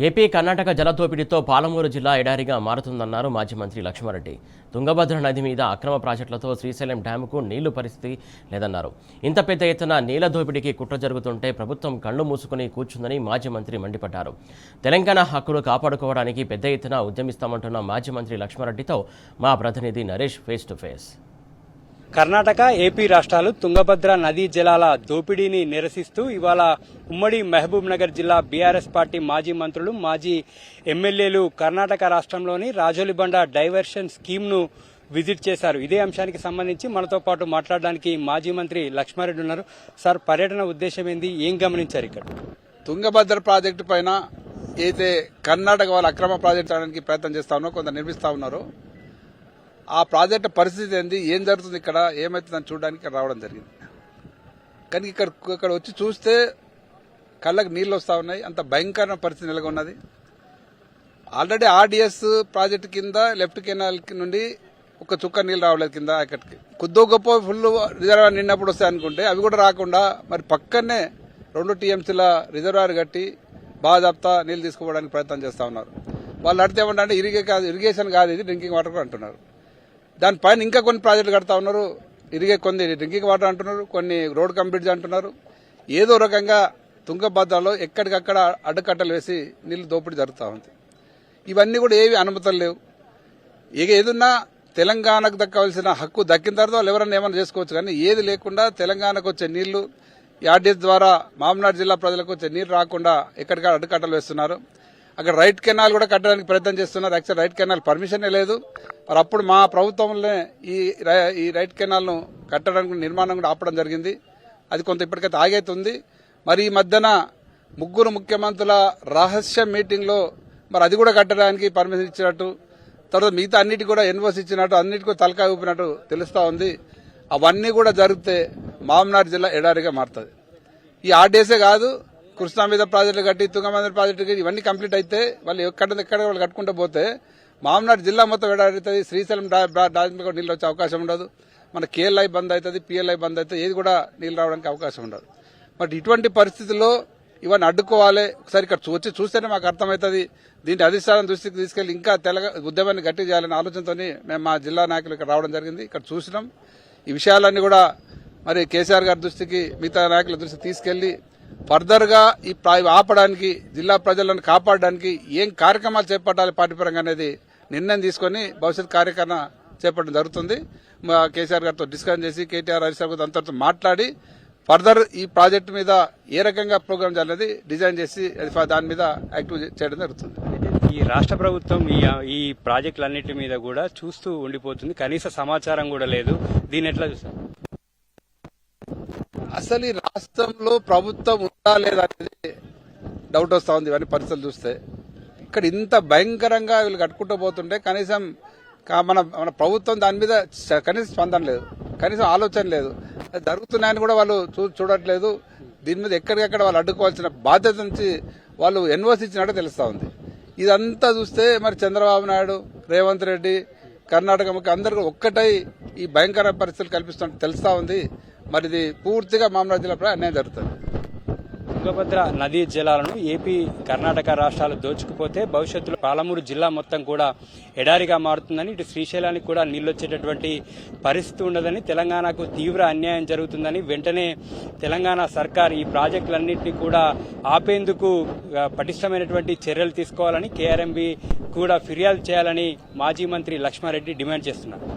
AP Karnataka జలదోపిడీతో Palamuru జిల్లా ఎడారిగా మారుతుందన్నారు మాజీ మంత్రి లక్ష్మారెడ్డి. తుంగభద్ర నది మీద అక్రమ ప్రాజెక్టులతో శ్రీశైలం డ్యాంకు నీళ్లు పరిస్థితి లేదన్నారు. ఇంత పెద్ద ఎత్తున నీళ్ల దోపిడీకి కుట్ర జరుగుతుంటే ప్రభుత్వం కళ్లు మూసుకుని కూర్చుందని మాజీ మంత్రి మండిపడ్డారు. తెలంగాణ హక్కులు కాపాడుకోవడానికి పెద్ద ఎత్తున ఉద్యమిస్తామంటున్న మాజీ మంత్రి లక్ష్మారెడ్డితో మా ప్రతినిధి Naresh face to face. Karnataka, AP రాష్ట్రాలు తుంగభద్ర నదీ జలాల దోపిడీని నిరసిస్తూ ఇవాళ ఉమ్మడి మహబూబ్ నగర్ జిల్లా బీఆర్ఎస్ పార్టీ మాజీ మంత్రులు, మాజీ ఎమ్మెల్యేలు కర్ణాటక రాష్ట్రంలోని రాజోలిబండ డైవర్షన్ స్కీమ్ను విజిట్ చేశారు. ఇదే అంశానికి సంబంధించి మనతో పాటు మాట్లాడడానికి మాజీ మంత్రి లక్ష్మారెడ్డి ఉన్నారు. సార్, పర్యటన ఉద్దేశం ఏంది, ఏం గమనించారు ఇక్కడ? తుంగభద్ర ప్రాజెక్టు పైన అయితే కర్ణాటక వాళ్ళు అక్రమ ప్రాజెక్టు చేయడానికి ప్రయత్నం చేస్తా ఉన్నారు, కొంత నిర్మిస్తా ఉన్నారు. ఆ ప్రాజెక్టు పరిస్థితి ఏంది, ఏం జరుగుతుంది, ఇక్కడ ఏమవుతుందని చూడడానికి రావడం జరిగింది. కానీ ఇక్కడ వచ్చి చూస్తే కళ్ళకు నీళ్లు వస్తా ఉన్నాయి. అంత భయంకరమైన పరిస్థితి నెలకొన్నది. ఆల్రెడీ ఆర్డీఎస్ ప్రాజెక్టు కింద లెఫ్ట్ కెనాల్ నుండి ఒక చుక్క నీళ్లు రావలేదు కింద. ఇక్కడికి కొద్దో గొప్ప ఫుల్ రిజర్వాయర్ నిన్నప్పుడు వస్తాయి అనుకుంటే అవి కూడా రాకుండా మరి పక్కనే 2 టీఎంసీల రిజర్వాయర్ కట్టి బాజాప్తా నీళ్లు తీసుకోవడానికి ప్రయత్నం చేస్తా ఉన్నారు. వాళ్ళు అడితే ఏమంటే ఇరిగేషన్ కాదు, ఇది డ్రింకింగ్ వాటర్ కూడా అంటున్నారు. దానిపైన ఇంకా కొన్ని ప్రాజెక్టులు కడతా ఉన్నారు. కొన్ని డ్రింకింగ్ వాటర్ అంటున్నారు, కొన్ని రోడ్ కంప్లీట్ అంటున్నారు. ఏదో రకంగా తుంగభద్రలో ఎక్కడికక్కడ అడ్డుకట్టలు వేసి నీళ్లు దోపిడీ జరుగుతూ ఉంది. ఇవన్నీ కూడా ఏవి అనుమతులు లేవు. ఏదున్నా తెలంగాణకు దక్కవలసిన హక్కు దక్కిన తర్వాత వాళ్ళు ఎవరన్నా ఏమైనా చేసుకోవచ్చు. కానీ ఏది లేకుండా తెలంగాణకు వచ్చే నీళ్లు ఆర్డీఎస్ ద్వారా మామనాడు జిల్లా ప్రజలకు వచ్చే నీరు రాకుండా ఎక్కడికక్కడ అడ్డుకట్టలు వేస్తున్నారు. అక్కడ రైట్ కెనాల్ కూడా కట్టడానికి ప్రయత్నం చేస్తున్నారు. యాక్చువల్ రైట్ కెనాల్ పర్మిషనే లేదు. మరి అప్పుడు మా ప్రభుత్వంలోనే ఈ రైట్ కెనాల్ ను కట్టడానికి నిర్మాణం కూడా ఆపడం జరిగింది. అది కొంత ఇప్పటికైతే ఆగైతుంది. మరి ఈ మధ్యన 3 ముఖ్యమంత్రుల రహస్య మీటింగ్ లో మరి అది కూడా కట్టడానికి పర్మిషన్ ఇచ్చినట్టు, తర్వాత మిగతా అన్నిటి కూడా ఎన్ఓసి ఇచ్చినట్టు, అన్నిటికీ తలకాయ ఊపినట్టు తెలుస్తా ఉంది. అవన్నీ కూడా జరిగితే మామనాడు జిల్లా ఎడారిగా మారుతుంది. ఈ ఆర్డీఎస్ఏ కాదు, కృష్ణా మీద ప్రాజెక్టులు కట్టి, తుంగభద్ర ప్రాజెక్టు ఇవన్నీ కంప్లీట్ అయితే వాళ్ళు ఎక్కడ వాళ్ళు కట్టుకుంటూ పోతే మామనాడు జిల్లా మొత్తం ఎడారుతుంది. శ్రీశైలం డ్యామ్ నీళ్ళు వచ్చే అవకాశం ఉండదు. మన కేఎల్ఐ బంద్ అవుతుంది, పిఎల్ఐ బంద్ అవుతుంది, ఏది కూడా నీళ్ళు రావడానికి అవకాశం ఉండదు. మరి ఇటువంటి పరిస్థితుల్లో ఇవన్నీ అడ్డుకోవాలి. ఒకసారి ఇక్కడ వచ్చి చూస్తేనే మాకు అర్థమవుతుంది. దీన్ని అధిష్టానం దృష్టికి తీసుకెళ్లి ఇంకా ఉద్యమాన్ని గట్టి చేయాలనే ఆలోచనతో మేము మా జిల్లా నాయకులు ఇక్కడ రావడం జరిగింది. ఇక్కడ చూసినాం. ఈ విషయాలన్నీ కూడా మరి కేసీఆర్ గారి దృష్టికి, మిగతా నాయకుల దృష్టికి తీసుకెళ్లి ఫర్దర్ గా ఈ ఆపడానికి, జిల్లా ప్రజలను కాపాడడానికి ఏం కార్యక్రమాలు చేపట్టాలి పార్టీ పరంగా అనేది నిర్ణయం తీసుకుని భవిష్యత్ కార్యక్రమణ చేపట్టడం జరుగుతుంది. కేసీఆర్ గారితో డిస్కస్ చేసి కేటీఆర్ హరీష్ రావు అందరితో మాట్లాడి ఫర్దర్ ఈ ప్రాజెక్టు మీద ఏ రకంగా ప్రోగ్రామ్ చేయాలనేది డిజైన్ చేసి దాని మీద యాక్టివ్ చేయడం జరుగుతుంది. ఈ రాష్ట్ర ప్రభుత్వం ఈ ప్రాజెక్టులన్నిటి మీద కూడా చూస్తూ ఉండిపోతుంది, కనీస సమాచారం కూడా లేదు. దీన్ని ఎట్లా చూస్తారు? అసలు ఈ రాష్ట్రంలో ప్రభుత్వం ఉందా లేదా అనేది డౌట్ వస్తా ఉంది. ఇవన్నీ పరిస్థితులు చూస్తే ఇక్కడ ఇంత భయంకరంగా వీళ్ళు కట్టుకుంటూ పోతుంటే కనీసం మన ప్రభుత్వం దాని మీద కనీసం స్పందన లేదు, కనీసం ఆలోచన లేదు. జరుగుతున్నాయని కూడా వాళ్ళు చూడట్లేదు. దీని మీద ఎక్కడికెక్కడ వాళ్ళు అడ్డుకోవాల్సిన బాధ్యత నుంచి వాళ్ళు ఎన్ఓసి ఇచ్చినట్టు తెలుస్తా ఉంది. ఇదంతా చూస్తే మరి చంద్రబాబు నాయుడు, రేవంత్ రెడ్డి, కర్ణాటక ముఖ్య అందరూ ఒక్కటై ఈ భయంకర పరిస్థితులు కల్పిస్తున్నట్టు తెలుస్తా ఉంది. మరి ఇది పూర్తిగా మామనాడు జిల్లాపై అన్యాయం జరుగుతుంది. తుంగభద్ర నదీ జలాలను ఏపీ, కర్ణాటక రాష్ట్రాలు దోచుకుపోతే భవిష్యత్తులో పాలమూరు జిల్లా మొత్తం కూడా ఎడారిగా మారుతుందని, ఇటు శ్రీశైలానికి కూడా నీళ్లొచ్చేటటువంటి పరిస్థితి ఉండదని, తెలంగాణకు తీవ్ర అన్యాయం జరుగుతుందని, వెంటనే తెలంగాణ సర్కార్ ఈ ప్రాజెక్టులన్నింటినీ కూడా ఆపేందుకు పటిష్టమైనటువంటి చర్యలు తీసుకోవాలని, కేఆర్ఎంబీ కూడా ఫిర్యాదు చేయాలని మాజీ మంత్రి లక్ష్మారెడ్డి డిమాండ్ చేస్తున్నారు.